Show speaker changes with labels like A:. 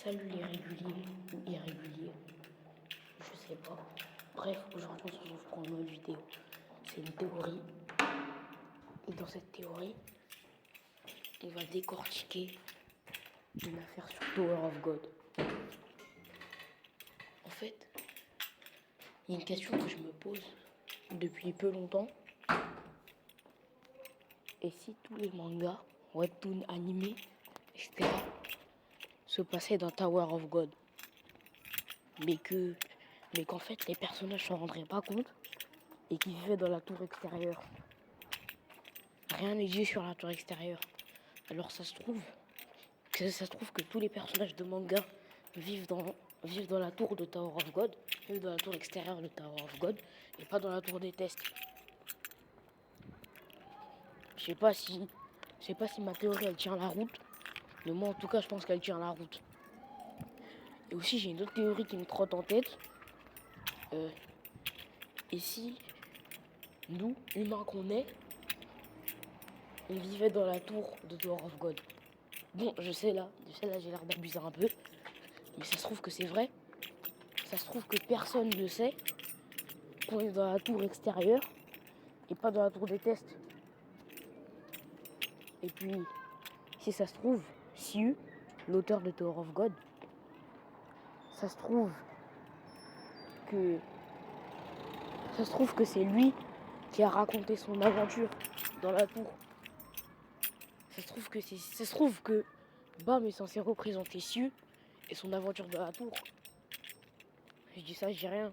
A: Salut les réguliers ou irréguliers, je sais pas. Bref, aujourd'hui on se retrouve pour une nouvelle vidéo. C'est une théorie. Et dans cette théorie, on va décortiquer une affaire sur Tower of God. En fait, il y a une question que je me pose depuis peu longtemps. Et si tous les mangas, webtoons, animés, etc. se passaient dans Tower of God, mais qu'en fait les personnages s'en rendraient pas compte et qu'ils vivaient dans la tour extérieure. Rien n'est dit sur la tour extérieure. Alors ça se trouve que tous les personnages de manga vivent dans la tour de Tower of God, vivent dans la tour extérieure de Tower of God et pas dans la tour des tests. Je sais pas si ma théorie elle tient la route, mais moi en tout cas je pense qu'elle tient la route. Et aussi j'ai une autre théorie qui me trotte en tête. Et si nous, humains qu'on est, on vivait dans la tour de Tower of God? Bon, je sais là j'ai l'air d'abuser un peu, mais ça se trouve que c'est vrai. Ça se trouve que personne ne sait qu'on est dans la tour extérieure et pas dans la tour des tests. Et puis, si ça se trouve, Siu, l'auteur de Tower of God, ça se trouve que c'est lui qui a raconté son aventure dans la tour. Ça se trouve que Bam est censé représenter Siu et son aventure dans la tour. Je dis ça, je dis rien.